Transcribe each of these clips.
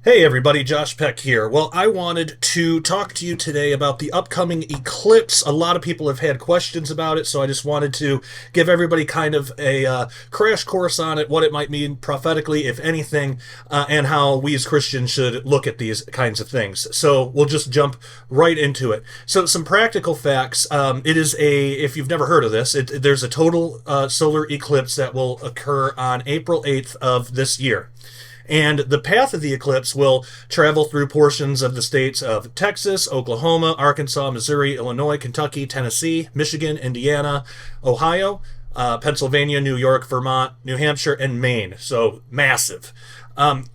Hey everybody, Josh Peck here. Well, I wanted to talk to you today about the upcoming eclipse. A lot of people have had questions about it, so I just wanted to give everybody kind of a crash course on it, what it might mean prophetically, if anything, and how we as Christians should look at these kinds of things. So we'll just jump right into it. So some practical facts. It is if you've never heard of this, there's a total solar eclipse that will occur on April 8th of this year. And the path of the eclipse will travel through portions of the states of Texas, Oklahoma, Arkansas, Missouri, Illinois, Kentucky, Tennessee, Michigan, Indiana, Ohio, Pennsylvania, New York, Vermont, New Hampshire, and Maine. So massive.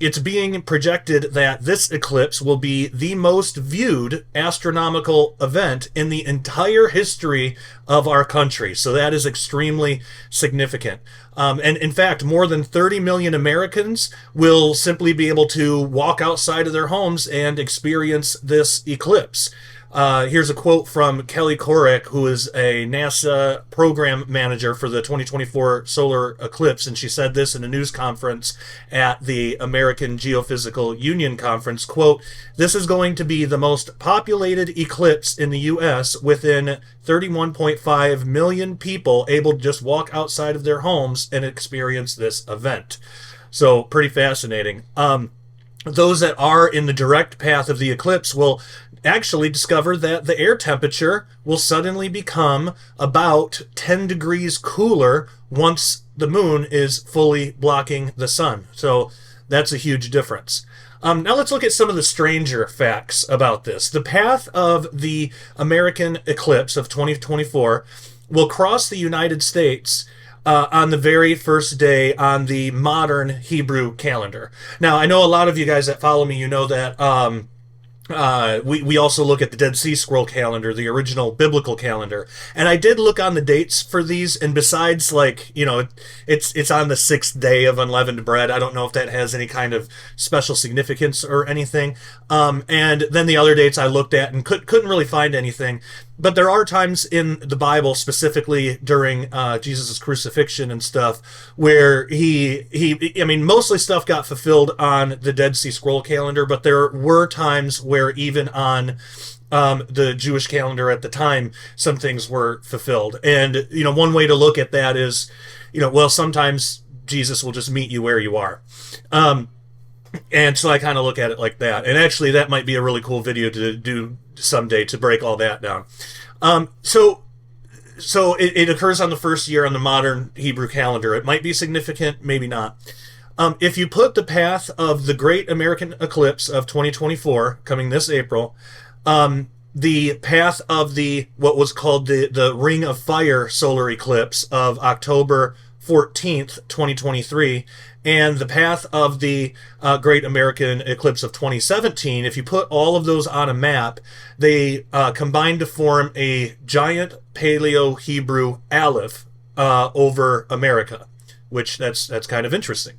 It's being projected that this eclipse will be the most viewed astronomical event in the entire history of our country. So that is extremely significant. And in fact, more than 30 million Americans will simply be able to walk outside of their homes and experience this eclipse. Here's a quote from Kelly Korek, who is a NASA program manager for the 2024 solar eclipse, and she said this in a news conference at the American Geophysical Union conference, quote, "This is going to be the most populated eclipse in the U.S. within 31.5 million people able to just walk outside of their homes and experience this event." So pretty fascinating. Those that are in the direct path of the eclipse will actually discover that the air temperature will suddenly become about 10 degrees cooler once the moon is fully blocking the sun. So that's a huge difference. Now let's look at some of the stranger facts about this. The path of the American eclipse of 2024 will cross the United States on the very first day on the modern Hebrew calendar. Now, I know a lot of you guys that follow me, you know that we also look at the Dead Sea Scroll calendar, the original biblical calendar, and I did look on the dates for these. And besides, it's on the sixth day of unleavened bread. I don't know if that has any kind of special significance or anything. And then the other dates I looked at and couldn't really find anything. But there are times in the Bible, specifically during Jesus' crucifixion and stuff, where I mean, mostly stuff got fulfilled on the Dead Sea Scroll calendar, but there were times where even on the Jewish calendar at the time, some things were fulfilled. And, one way to look at that is, well, sometimes Jesus will just meet you where you are. And so I kind of look at it like that. And actually, that might be a really cool video to do someday to break all that down. So it occurs on the first year on the modern Hebrew calendar. It might be significant, maybe not. If you put the path of the Great American Eclipse of 2024, coming this April, the path of what was called the Ring of Fire solar eclipse of October 14th, 2023, and the path of the Great American Eclipse of 2017, if you put all of those on a map, they combine to form a giant Paleo-Hebrew Aleph over America, which that's kind of interesting.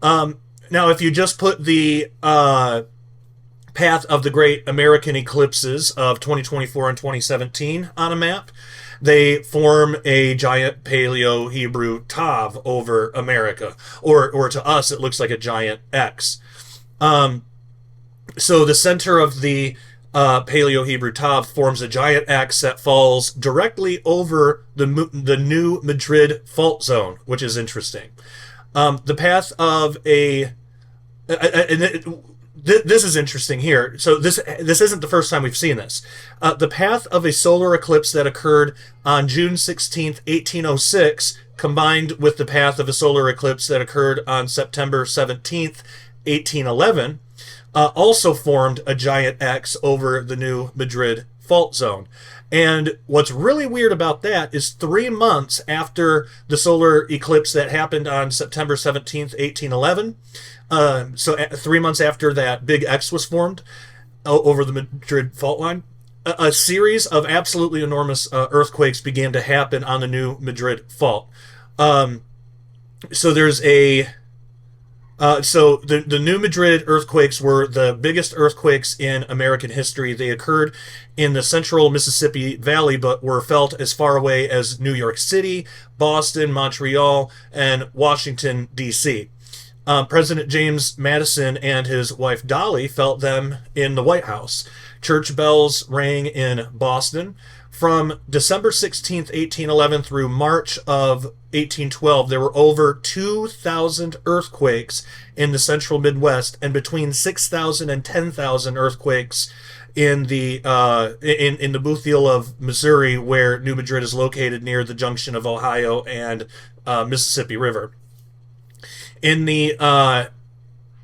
Now, if you just put the path of the Great American Eclipses of 2024 and 2017 on a map, they form a giant Paleo-Hebrew Tav over America. Or to us, it looks like a giant X. So the center of the Paleo-Hebrew Tav forms a giant X that falls directly over the New Madrid fault zone, which is interesting. The path of this is interesting here. So this isn't the first time we've seen this. The path of a solar eclipse that occurred on June 16th, 1806, combined with the path of a solar eclipse that occurred on September 17th, 1811, also formed a giant X over the New Madrid fault zone. And what's really weird about that is 3 months after the solar eclipse that happened on September 17th, 1811, so 3 months after that big X was formed over the Madrid fault line, a series of absolutely enormous earthquakes began to happen on the New Madrid fault. So there's so the New Madrid earthquakes were the biggest earthquakes in American history. They occurred in the central Mississippi Valley, but were felt as far away as New York City, Boston, Montreal, and Washington, D.C. President James Madison and his wife Dolly felt them in the White House. Church bells rang in Boston. From December 16th, 1811 through March of 1812, there were over 2,000 earthquakes in the central Midwest and between 6,000 and 10,000 earthquakes in the Bootheel of Missouri, where New Madrid is located near the junction of Ohio and Mississippi River. In the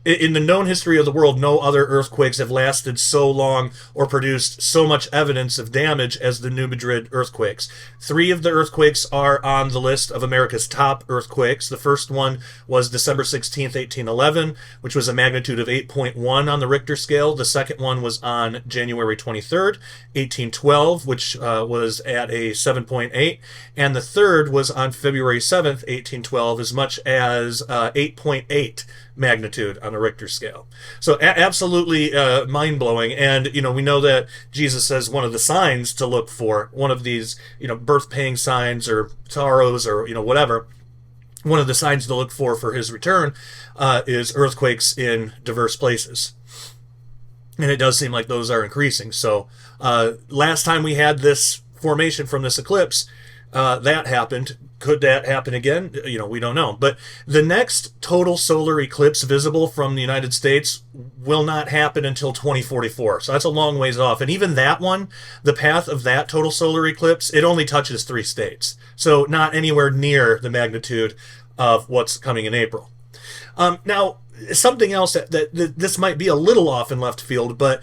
in the known history of the world, no other earthquakes have lasted so long or produced so much evidence of damage as the New Madrid earthquakes. 3 of the earthquakes are on the list of America's top earthquakes. The first one was December 16th, 1811, which was a magnitude of 8.1 on the Richter scale. The second one was on January 23rd, 1812, which was at a 7.8. And the third was on February 7th, 1812, as much as 8.8 magnitude on the Richter scale. So absolutely mind-blowing. And, we know that Jesus says one of the signs to look for, one of these, birth paying signs or sorrows or, whatever, one of the signs to look for his return is earthquakes in diverse places. And it does seem like those are increasing. So last time we had this formation from this eclipse, that happened. Could that happen again? We don't know. But the next total solar eclipse visible from the United States will not happen until 2044. So that's a long ways off. And even that one, the path of that total solar eclipse, it only touches 3 states. So not anywhere near the magnitude of what's coming in April. Now, something else that this might be a little off in left field, but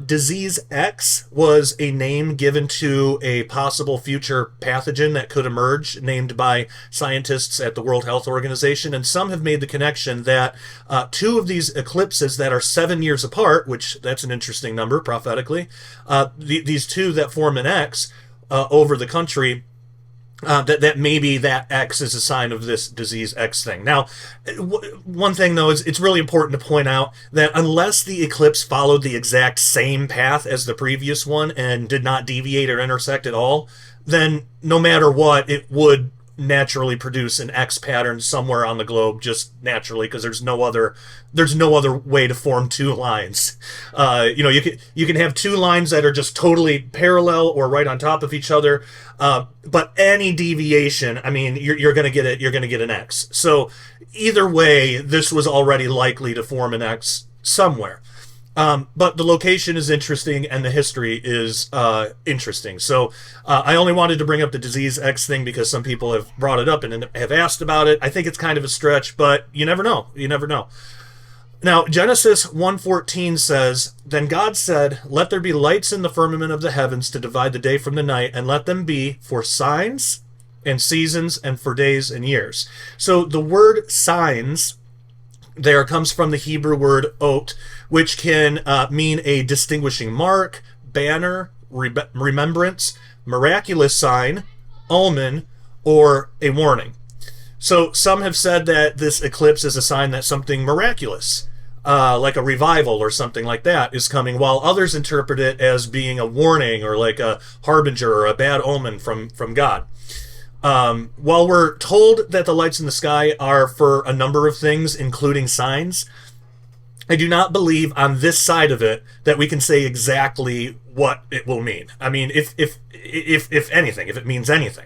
disease X was a name given to a possible future pathogen that could emerge, named by scientists at the World Health Organization. And some have made the connection that 2 of these eclipses that are 7 years apart, which that's an interesting number prophetically, these 2 that form an X over the country, that maybe that X is a sign of this disease X thing. Now, one thing though is it's really important to point out that unless the eclipse followed the exact same path as the previous one and did not deviate or intersect at all, then no matter what, it would naturally produce an X pattern somewhere on the globe, just naturally, because there's no other way to form 2 lines. You can have 2 lines that are just totally parallel or right on top of each other, but any deviation, you're going to get it. You're going to get an X. So either way, this was already likely to form an X somewhere. But the location is interesting and the history is interesting. So I only wanted to bring up the disease X thing because some people have brought it up and have asked about it. I think it's kind of a stretch, but you never know. You never know. Now, Genesis 1:14 says, "Then God said, let there be lights in the firmament of the heavens to divide the day from the night, and let them be for signs and seasons and for days and years." So the word signs there comes from the Hebrew word ot, which can mean a distinguishing mark, banner, remembrance, miraculous sign, omen, or a warning. So some have said that this eclipse is a sign that something miraculous, like a revival or something like that, is coming, while others interpret it as being a warning or like a harbinger or a bad omen from God. While we're told that the lights in the sky are for a number of things, including signs, I do not believe on this side of it that we can say exactly what it will mean. If anything, if it means anything.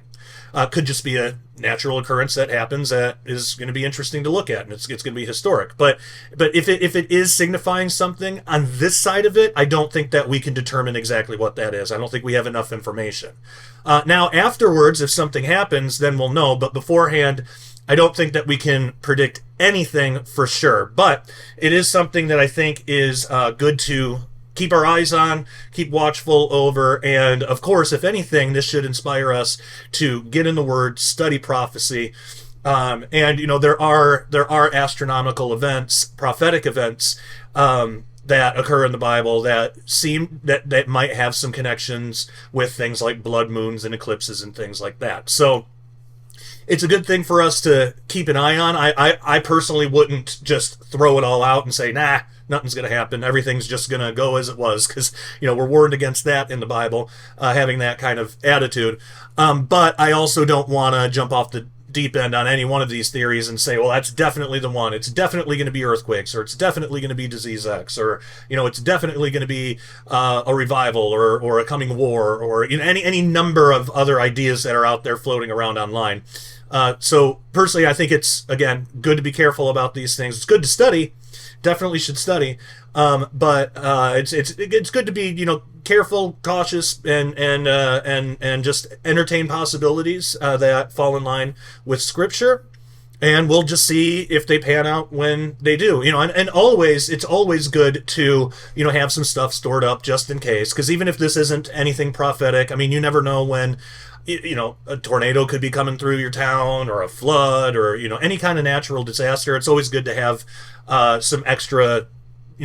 Could just be a natural occurrence that happens that is going to be interesting to look at, and it's going to be historic. But if it is signifying something on this side of it, I don't think that we can determine exactly what that is. I don't think we have enough information. Now, afterwards, if something happens, then we'll know. But beforehand, I don't think that we can predict anything for sure. But it is something that I think is good to keep our eyes on, keep watchful over, and of course, if anything, this should inspire us to get in the Word, study prophecy, and there are astronomical events, prophetic events that occur in the Bible that seem that might have some connections with things like blood moons and eclipses and things like that. So it's a good thing for us to keep an eye on. I personally wouldn't just throw it all out and say, nah, nothing's going to happen, everything's just going to go as it was, because we're warned against that in the Bible, having that kind of attitude. But I also don't want to jump off the deep end on any one of these theories and say, well, that's definitely the one. It's definitely going to be earthquakes, or it's definitely going to be disease X, or it's definitely going to be a revival, or a coming war, or any number of other ideas that are out there floating around online. So personally, I think it's, again, good to be careful about these things. It's good to study, definitely should study, but it's good to be careful, cautious, and just entertain possibilities that fall in line with Scripture. And we'll just see if they pan out when they do. And always, it's always good to have some stuff stored up just in case, because even if this isn't anything prophetic, I mean, you never know when a tornado could be coming through your town, or a flood, or any kind of natural disaster. It's always good to have some extra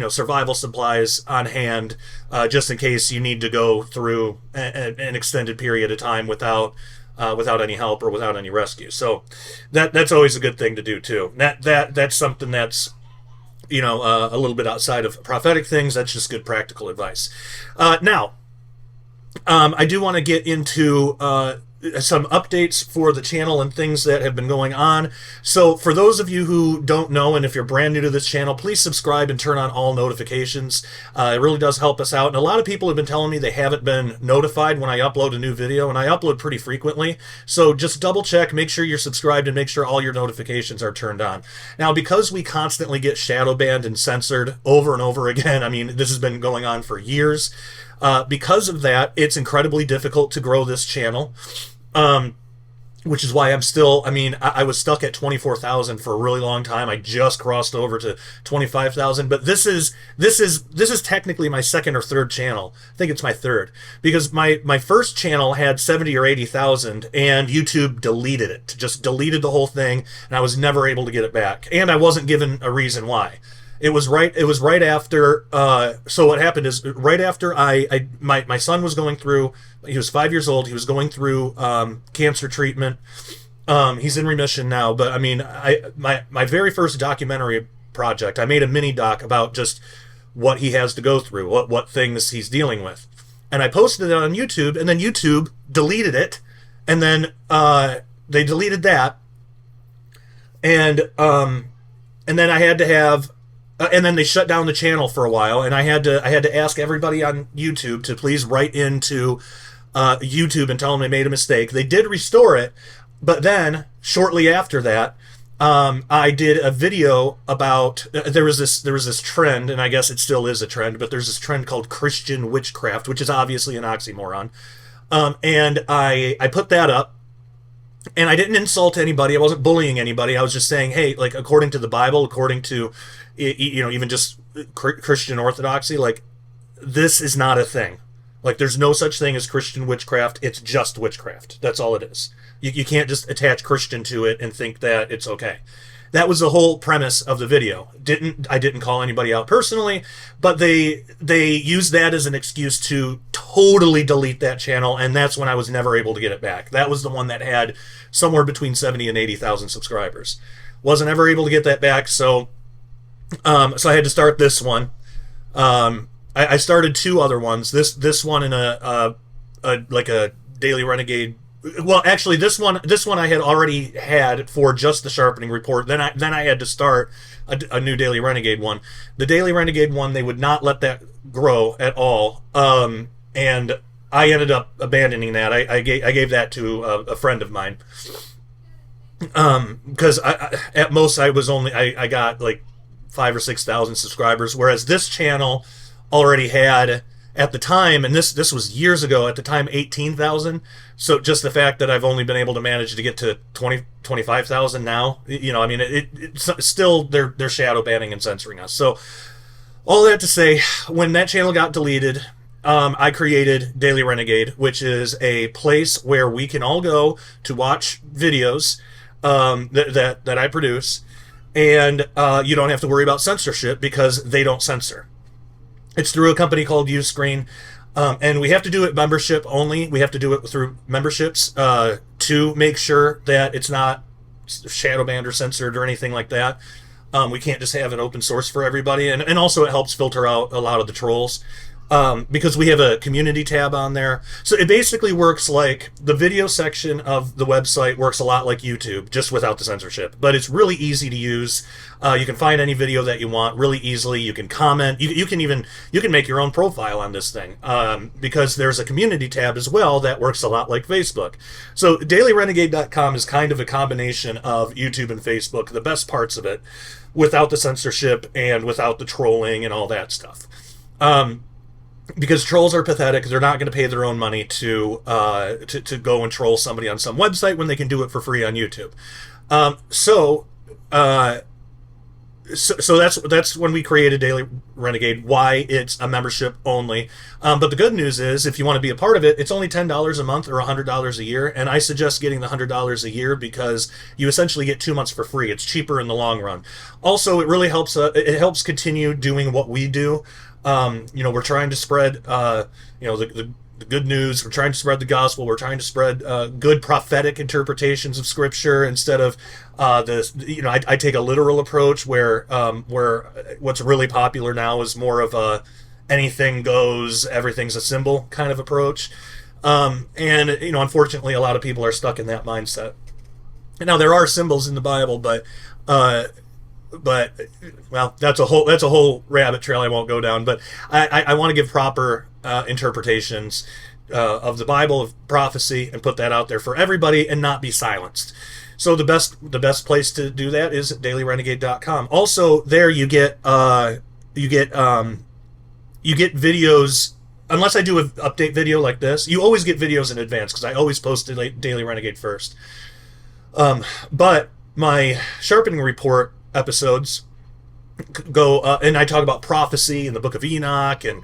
survival supplies on hand, just in case you need to go through an extended period of time without any help or without any rescue. So that's always a good thing to do too. That's something that's a little bit outside of prophetic things. That's just good practical advice. Now, I do want to get into some updates for the channel and things that have been going on. So for those of you who don't know, and if you're brand new to this channel, please subscribe and turn on all notifications. It really does help us out. And a lot of people have been telling me they haven't been notified when I upload a new video, and I upload pretty frequently. So just double check, make sure you're subscribed, and make sure all your notifications are turned on. Now, because we constantly get shadow banned and censored over and over again, I mean, this has been going on for years. Because of that, it's incredibly difficult to grow this channel, which is why I'm still, I was stuck at 24,000 for a really long time. I just crossed over to 25,000, but this is technically my second or third channel. I think it's my third, because my first channel had 70 or 80,000, and YouTube deleted it, just deleted the whole thing, and I was never able to get it back, and I wasn't given a reason why. It was right after, so what happened is, right after my son was going through, he was 5 years old, he was going through cancer treatment. He's in remission now, but my very first documentary project, I made a mini doc about just what he has to go through, what things he's dealing with. And I posted it on YouTube, and then YouTube deleted it, and then they deleted that, and then I had to have, and then they shut down the channel for a while, and I had to ask everybody on YouTube to please write into YouTube and tell them they made a mistake. They did restore it, but then shortly after that, I did a video about there was this trend, and I guess it still is a trend, but there's this trend called Christian witchcraft, which is obviously an oxymoron, and I put that up. And I didn't insult anybody. I wasn't bullying anybody. I was just saying, hey, like, according to the Bible, according to, even just Christian orthodoxy, like, this is not a thing. Like, there's no such thing as Christian witchcraft. It's just witchcraft. That's all it is. You can't just attach Christian to it and think that it's okay. That was the whole premise of the video. I didn't call anybody out personally, but they used that as an excuse to totally delete that channel, and that's when I was never able to get it back. That was the one that had somewhere between 70 and 80,000 subscribers. Wasn't ever able to get that back, so I had to start this one. I started two other ones. This one in a Daily Renegade. Well, actually, this one I had already had for just the sharpening report. Then I had to start a new Daily Renegade one. The Daily Renegade one, they would not let that grow at all, and I ended up abandoning that. I gave that to a friend of mine, because at most I got like 5,000 or 6,000 subscribers, whereas this channel already had, at the time, and this was years ago, at the time, 18,000. So just the fact that I've only been able to manage to get to 25,000 now, it's still, they're shadow banning and censoring us. So all that to say, when that channel got deleted, I created Daily Renegade, which is a place where we can all go to watch videos that I produce, and you don't have to worry about censorship because they don't censor. It's through a company called Uscreen, and we have to do it membership only. We have to do it through memberships to make sure that it's not shadow banned or censored or anything like that. We can't just have it open source for everybody, and also it helps filter out a lot of the trolls. because we have a community tab on there. So it basically works like the video section of the website works a lot like YouTube, just without the censorship. But it's really easy to use. You can find any video that you want really easily. You can comment. You can even you can make your own profile on this thing, because there's a community tab as well that works a lot like Facebook. So dailyrenegade.com is kind of a combination of YouTube and Facebook, the best parts of it, without the censorship and without the trolling and all that stuff. Because trolls are pathetic. They're not going to pay their own money to go and troll somebody on some website when they can do it for free on YouTube. Um, so uh, so that's when we created Daily Renegade. Why it's a membership only. But the good news is, if you want to be a part of it, it's only $10 a month or $100 a year. And I suggest getting the $100 a year because you essentially get 2 months for free. It's cheaper in the long run. Also, it really helps. It helps continue doing what we do. We're trying to spread, the good news. We're trying to spread the gospel. We're trying to spread good prophetic interpretations of Scripture instead of this. I take a literal approach where what's really popular now is more of a anything goes, everything's a symbol kind of approach. Unfortunately, a lot of people are stuck in that mindset. Now there are symbols in the Bible, uh, but well, that's a whole rabbit trail I won't go down. But I want to give proper interpretations of the Bible, of prophecy, and put that out there for everybody and not be silenced. So the best place to do that is at dailyrenegade.com. Also, there you get videos. Unless I do an update video like this, you always get videos in advance because I always post Daily Renegade first. But my sharpening report episodes go and I talk about prophecy in the Book of Enoch and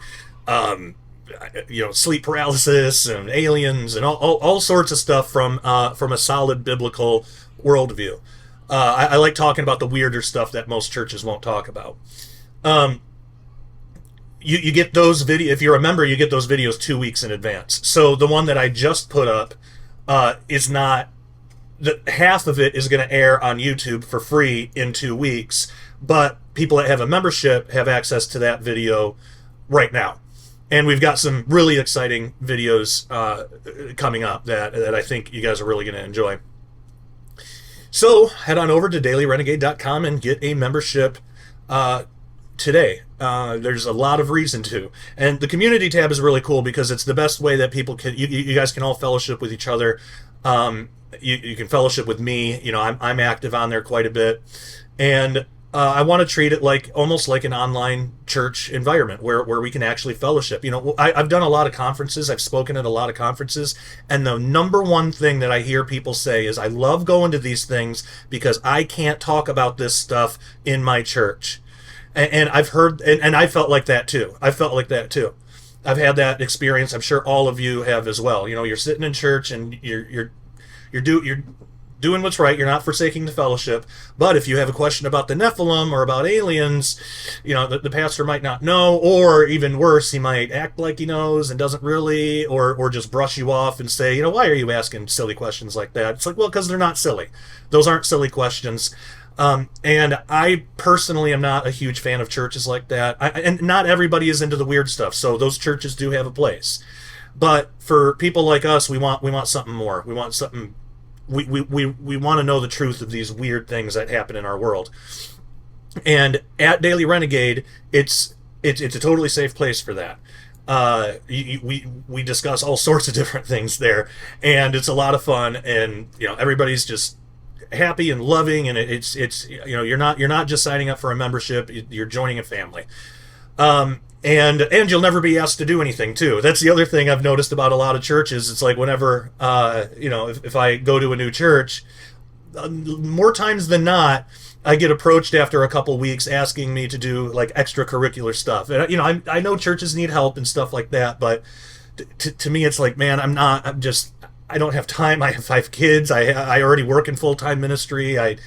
sleep paralysis and aliens and all sorts of stuff from a solid biblical worldview. I like talking about the weirder stuff that most churches won't talk about. Um, you get those video if you're a member, you get those videos 2 weeks in advance. So the one that I just put up is not the half of it is going to air on YouTube for free in 2 weeks, but people that have a membership have access to that video right now. And we've got some really exciting videos coming up that I think you guys are really going to enjoy. So head on over to dailyrenegade.com and get a membership today. There's a lot of reason to. And the community tab is really cool because it's the best way that people can, you guys can all fellowship with each other. You can fellowship with me. I'm active on there quite a bit. And I want to treat it like almost like an online church environment where we can actually fellowship. I've done a lot of conferences. I've spoken at a lot of conferences. And the number one thing that I hear people say is, I love going to these things because I can't talk about this stuff in my church. And I've heard, and I felt like that too. I've had that experience. I'm sure all of you have as well. You're sitting in church and you're doing what's right. You're not forsaking the fellowship. But if you have a question about the Nephilim or about aliens, the pastor might not know, or even worse, he might act like he knows and doesn't really, or just brush you off and say, why are you asking silly questions like that? It's like, well, because they're not silly. Those aren't silly questions. And I personally am not a huge fan of churches like that. And not everybody is into the weird stuff, so those churches do have a place. But for people like us, we want something more. We want something. We want to know the truth of these weird things that happen in our world. And at Daily Renegade, it's a totally safe place for that. We discuss all sorts of different things there, and it's a lot of fun. And everybody's just happy and loving, and it's you're not just signing up for a membership, you're joining a family. And you'll never be asked to do anything too. That's the other thing I've noticed about a lot of churches. It's like whenever if I go to a new church, more times than not, I get approached after a couple weeks asking me to do like extracurricular stuff. And I know churches need help and stuff like that, but to me it's like, man, I don't have time. I have 5 kids. I already work in full-time ministry. I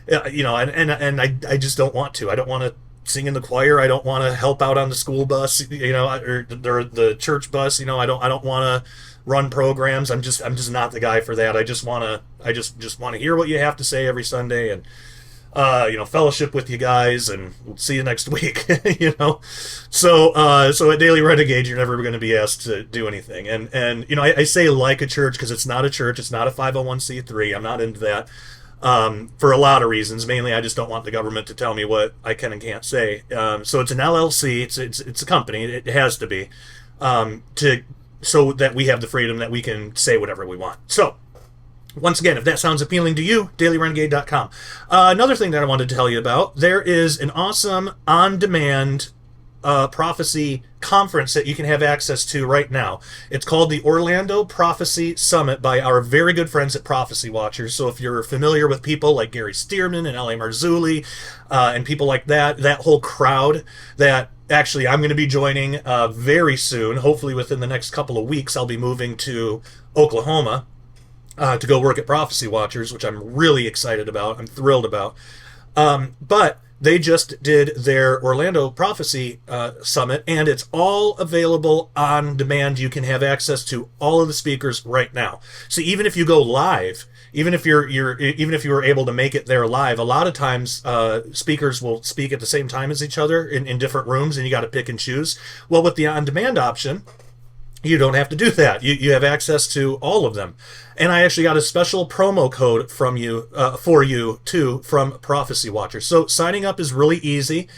just don't want to. I don't want to sing in the choir. I don't want to help out on the school bus, or the church bus. I don't want to run programs. I'm just not the guy for that. I just want to hear what you have to say every Sunday, and fellowship with you guys, and we'll see you next week. So at Daily Renegade, you're never going to be asked to do anything. And I say like a church because it's not a church, it's not a 501c3. I'm not into that. For a lot of reasons. Mainly, I just don't want the government to tell me what I can and can't say. So it's an LLC. It's a company. It has to be, to so that we have the freedom that we can say whatever we want. So, once again, if that sounds appealing to you, dailyrenegade.com. Another thing that I wanted to tell you about, there is an awesome on-demand prophecy conference that you can have access to right now. It's called the Orlando Prophecy Summit by our very good friends at Prophecy Watchers. So if you're familiar with people like Gary Stearman and L.A. Marzulli and people like that whole crowd that actually I'm going to be joining very soon, hopefully within the next couple of weeks, I'll be moving to Oklahoma to go work at Prophecy Watchers, which I'm really excited about. I'm thrilled about. But they just did their Orlando Prophecy Summit, and it's all available on demand. You can have access to all of the speakers right now. So even if you go live, even if you were able to make it there live, a lot of times speakers will speak at the same time as each other in different rooms, and you got to pick and choose. Well, with the on-demand option, you don't have to do that. You have access to all of them. And I actually got a special promo code from you for you too from Prophecy Watchers. So signing up is really easy.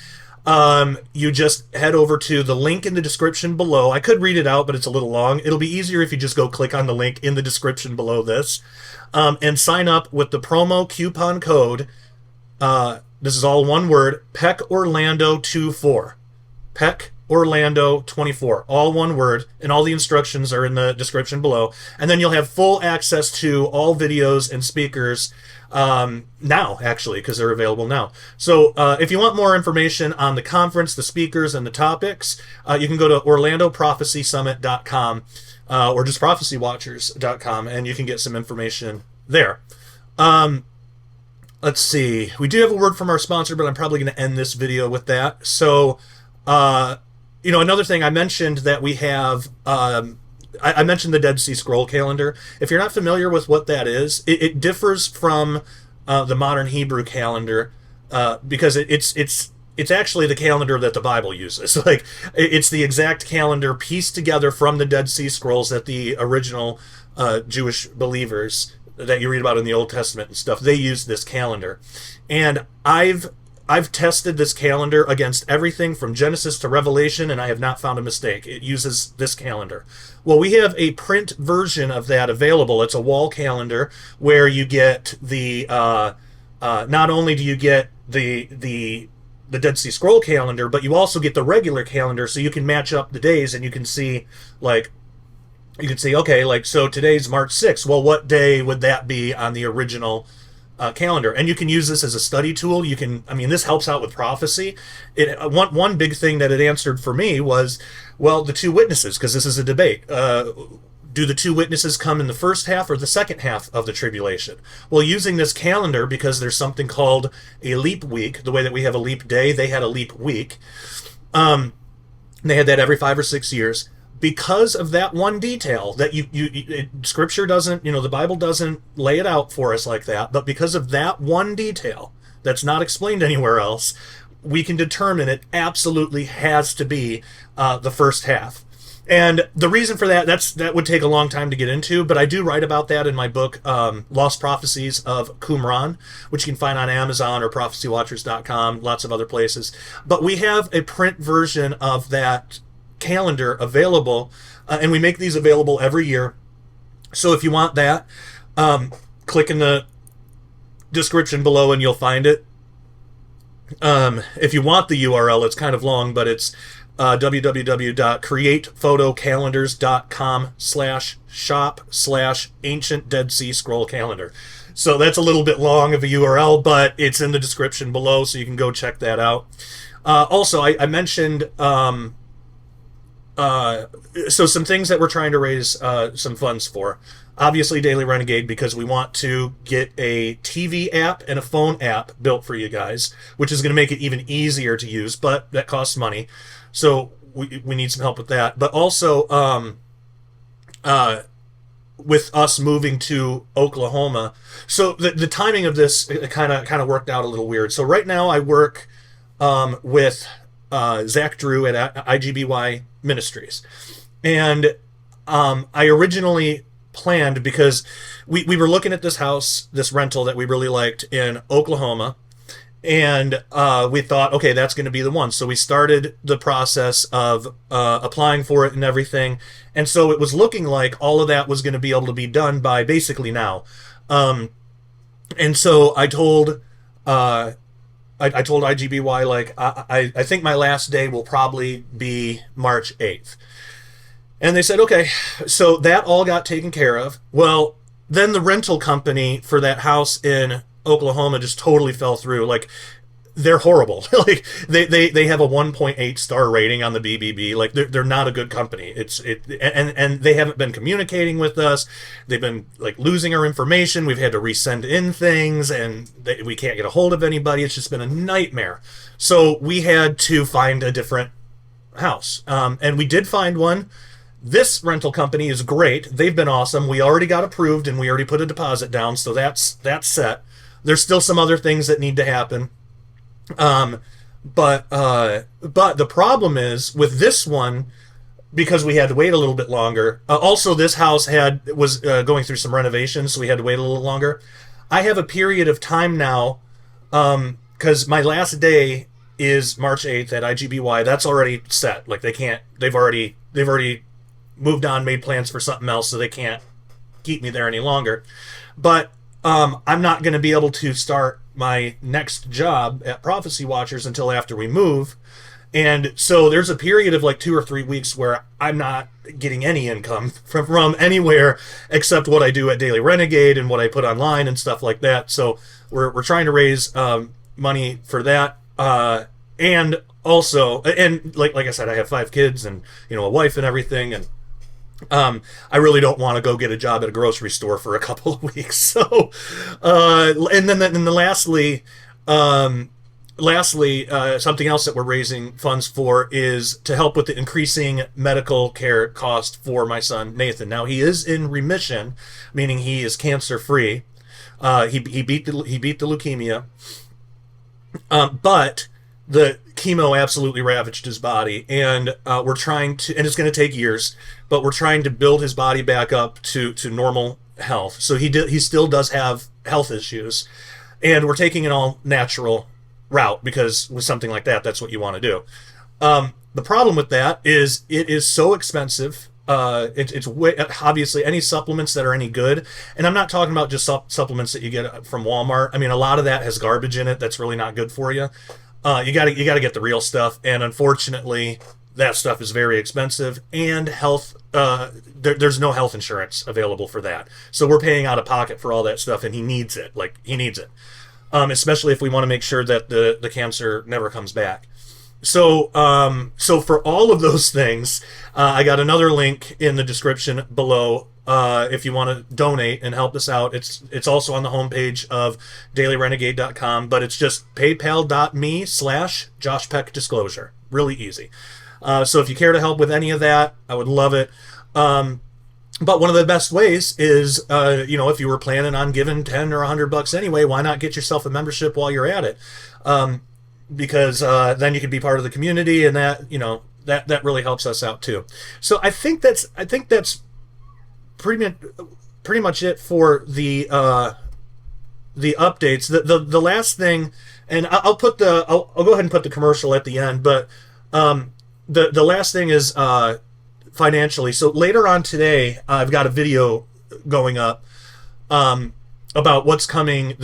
You just head over to the link in the description below. I could read it out, but it's a little long. It'll be easier if you just go click on the link in the description below this and sign up with the promo coupon code. This is all one word, PECOrlando24. PEC Orlando 24, all one word, and all the instructions are in the description below. And then you'll have full access to all videos and speakers now, actually, because they're available now. So if you want more information on the conference, the speakers, and the topics, you can go to orlandoprophecysummit.com or just prophecywatchers.com, and you can get some information there. Let's see. We do have a word from our sponsor, but I'm probably going to end this video with that. So, another thing I mentioned that we have, I mentioned the Dead Sea Scroll calendar. If you're not familiar with what that is, it differs from the modern Hebrew calendar because it's actually the calendar that the Bible uses. Like it's the exact calendar pieced together from the Dead Sea Scrolls that the original Jewish believers that you read about in the Old Testament and stuff, they use this calendar. And I've tested this calendar against everything from Genesis to Revelation, and I have not found a mistake. It uses this calendar. Well, we have a print version of that available. It's a wall calendar where you get the not only do you get the Dead Sea Scroll calendar, but you also get the regular calendar, so you can match up the days and you can see okay, like so today's March 6th. Well, what day would that be on the original calendar? And you can use this as a study tool. This helps out with prophecy. One big thing that it answered for me was, well, the two witnesses, because this is a debate. Do the two witnesses come in the first half or the second half of the tribulation? Well, using this calendar, because there's something called a leap week, the way that we have a leap day, they had a leap week. They had that every 5 or 6 years. Because of that one detail that Scripture doesn't, the Bible doesn't lay it out for us like that, but because of that one detail that's not explained anywhere else, we can determine it absolutely has to be the first half. And the reason for that would take a long time to get into, but I do write about that in my book, Lost Prophecies of Qumran, which you can find on Amazon or prophecywatchers.com, lots of other places. But we have a print version of that calendar available, and we make these available every year. So if you want that, click in the description below and you'll find it. If you want the URL, it's kind of long, but it's www.createphotoCalendars.com/shop/ancient Dead Sea Scroll calendar. So that's a little bit long of a URL, but it's in the description below, so you can go check that out. Also, I mentioned so some things that we're trying to raise some funds for. Obviously, Daily Renegade, because we want to get a TV app and a phone app built for you guys, which is going to make it even easier to use, but that costs money. So we need some help with that. But also, with us moving to Oklahoma. So the timing of this kind of worked out a little weird. So right now I work with Zach Drew at IGBY Ministries, and I originally planned because we were looking at this house, this rental that we really liked in Oklahoma, and we thought, okay, that's going to be the one. So we started the process of applying for it and everything, and so it was looking like all of that was going to be able to be done by basically now. Um, and so I told IGBY, like, I think my last day will probably be March 8th. And they said, okay. So that all got taken care of. Well, then the rental company for that house in Oklahoma just totally fell through. Like, they're horrible. Like, they have a 1.8 star rating on the BBB. Like, they're not a good company. And they haven't been communicating with us. They've been like losing our information. We've had to resend in things, and we can't get a hold of anybody. It's just been a nightmare. So we had to find a different house, and we did find one. This rental company is great. They've been awesome. We already got approved, and we already put a deposit down, so that's set. There's still some other things that need to happen. Um, but the problem is with this one, because we had to wait a little bit longer. Also, this house was going through some renovations, so we had to wait a little longer. I have a period of time now, because my last day is March 8th at IGBY. That's already set. Like, they can't. They've already moved on, made plans for something else, so they can't keep me there any longer. But I'm not going to be able to start my next job at Prophecy Watchers until after we move. And so there's a period of like 2 or 3 weeks where I'm not getting any income from anywhere except what I do at Daily Renegade and what I put online and stuff like that. So we're trying to raise money for that. And also, and like I said, I have 5 kids and, a wife and everything. And I really don't want to go get a job at a grocery store for a couple of weeks. So, and then lastly, something else that we're raising funds for is to help with the increasing medical care cost for my son Nathan. Now, he is in remission, meaning he is cancer free. He beat the leukemia, but the chemo absolutely ravaged his body, and we're trying to, and it's going to take years, but we're trying to build his body back up to normal health. So he still does have health issues, and we're taking an all natural route because with something like that, that's what you want to do. The problem with that is it is so expensive. It's obviously any supplements that are any good, and I'm not talking about just supplements that you get from Walmart. I mean, a lot of that has garbage in it that's really not good for you. You gotta get the real stuff, and unfortunately, that stuff is very expensive. And there's no health insurance available for that, so we're paying out of pocket for all that stuff, and he needs it. Like, he needs it, especially if we want to make sure that the cancer never comes back. So for all of those things, I got another link in the description below. If you want to donate and help us out, it's also on the homepage of dailyrenegade.com, but it's just paypal.me/JoshPeckDisclosure. Really easy. So if you care to help with any of that, I would love it. But one of the best ways is, if you were planning on giving 10 or $100 anyway, why not get yourself a membership while you're at it? Because then you can be part of the community, and that really helps us out too. So I think that's pretty much it for the updates. The last thing, and I'll go ahead and put the commercial at the end, but the last thing is financially. So later on today, I've got a video going up about what's coming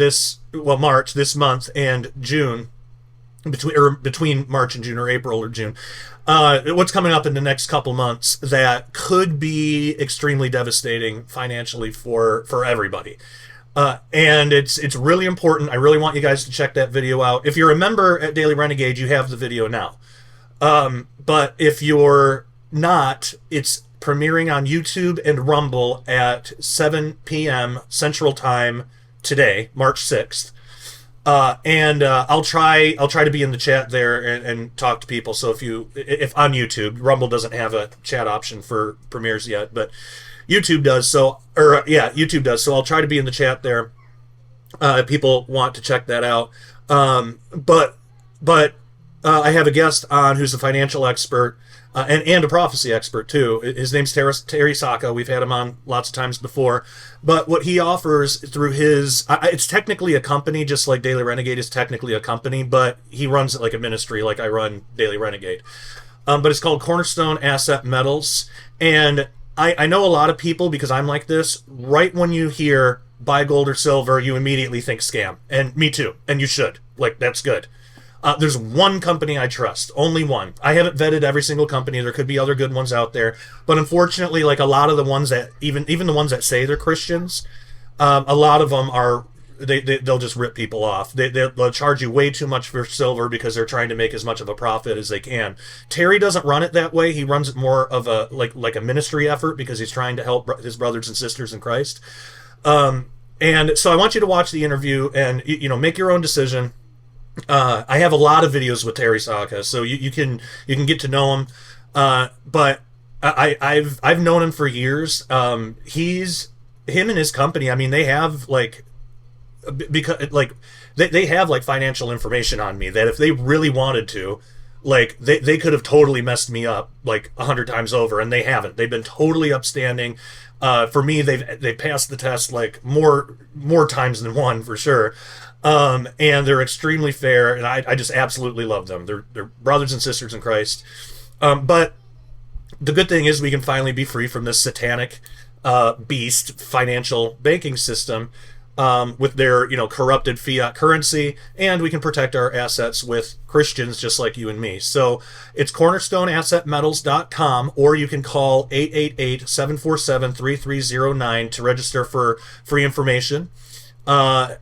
March this month and June. Between March and June, or April or June, what's coming up in the next couple months that could be extremely devastating financially for everybody, and it's really important. I really want you guys to check that video out. If you're a member at Daily Renegade, you have the video now, but if you're not, it's premiering on YouTube and Rumble at 7 p.m. Central Time today, March 6th. And I'll try to be in the chat there and talk to people. So if on YouTube, Rumble doesn't have a chat option for premieres yet, but YouTube does. YouTube does. So I'll try to be in the chat there. If people want to check that out. But I have a guest on who's a financial expert and a prophecy expert too. His name's Terry Saka. We've had him on lots of times before. But what he offers through it's technically a company, just like Daily Renegade is technically a company, but he runs it like a ministry, like I run Daily Renegade. But it's called Cornerstone Asset Metals. And I know a lot of people, because I'm like this, right when you hear buy gold or silver, you immediately think scam. And me too. And you should. Like, that's good. There's one company I trust, only one. I haven't vetted every single company. There could be other good ones out there, but unfortunately, like a lot of the ones that even the ones that say they're Christians, a lot of them are they'll just rip people off. They'll charge you way too much for silver because they're trying to make as much of a profit as they can. Terry doesn't run it that way. He runs it more of a like a ministry effort because he's trying to help his brothers and sisters in Christ. And so I want you to watch the interview and make your own decision. I have a lot of videos with Terry Saka, so you can get to know him. But I've known him for years. Him and his company. I mean, they have they have like financial information on me that if they really wanted to, like they could have totally messed me up like 100 times over, and they haven't. They've been totally upstanding. For me, they passed the test like more times than one for sure. And they're extremely fair, and I just absolutely love them. They're brothers and sisters in Christ. But the good thing is we can finally be free from this satanic beast financial banking system with their corrupted fiat currency, and we can protect our assets with Christians just like you and me. So it's cornerstoneassetmetals.com, or you can call 888-747-3309 to register for free information. And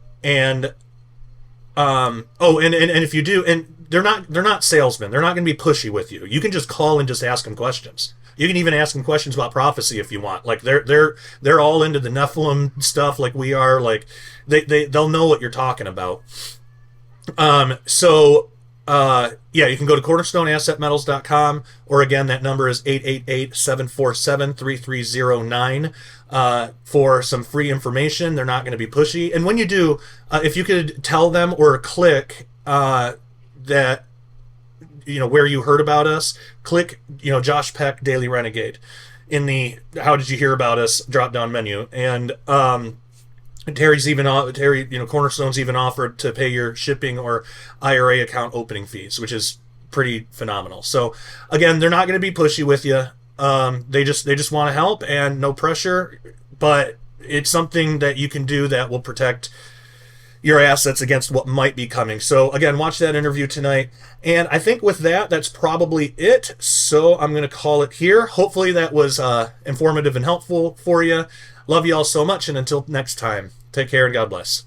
if you do, and they're not salesmen. They're not going to be pushy with you. You can just call and just ask them questions. You can even ask them questions about prophecy if you want. Like they're all into the Nephilim stuff like we are. Like they'll know what you're talking about. You can go to cornerstoneassetmetals.com, or again, that number is 888-747-3309 for some free information. They're not going to be pushy. And when you do, if you could tell them or click that, where you heard about us, click, Josh Peck, Daily Renegade in the how did you hear about us drop down menu. And Terry, Cornerstone's even offered to pay your shipping or IRA account opening fees, which is pretty phenomenal. So again, they're not going to be pushy with you. They just want to help, and no pressure, but it's something that you can do that will protect your assets against what might be coming. So again, watch that interview tonight. And I think with that, that's probably it. So I'm going to call it here. Hopefully that was informative and helpful for you. Love you all so much, and until next time, take care and God bless.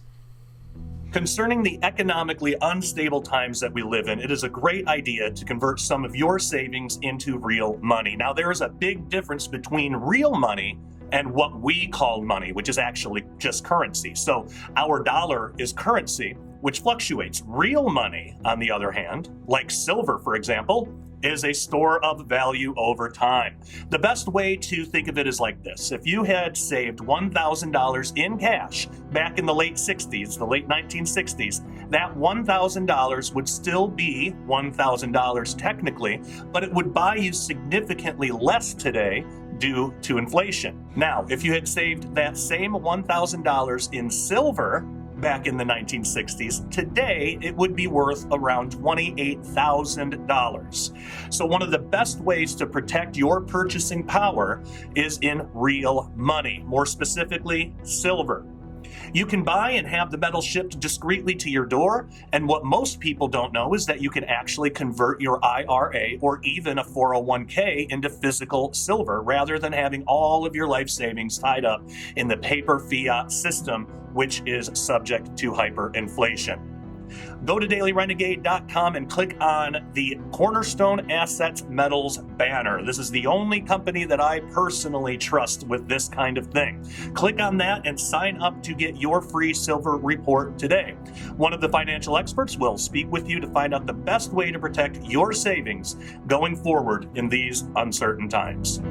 Concerning the economically unstable times that we live in, it is a great idea to convert some of your savings into real money. Now, there is a big difference between real money and what we call money, which is actually just currency. So our dollar is currency, which fluctuates. Real money, on the other hand, like silver, for example, is a store of value over time. The best way to think of it is like this. If you had saved $1,000 in cash back in the late 60s, the late 1960s, that $1,000 would still be $1,000 technically, but it would buy you significantly less today due to inflation. Now, if you had saved that same $1,000 in silver back in the 1960s, today it would be worth around $28,000. So one of the best ways to protect your purchasing power is in real money, more specifically, silver. You can buy and have the metal shipped discreetly to your door, and what most people don't know is that you can actually convert your IRA or even a 401k into physical silver rather than having all of your life savings tied up in the paper fiat system, which is subject to hyperinflation. Go to dailyrenegade.com and click on the Cornerstone Assets Metals banner. This is the only company that I personally trust with this kind of thing. Click on that and sign up to get your free silver report today. One of the financial experts will speak with you to find out the best way to protect your savings going forward in these uncertain times.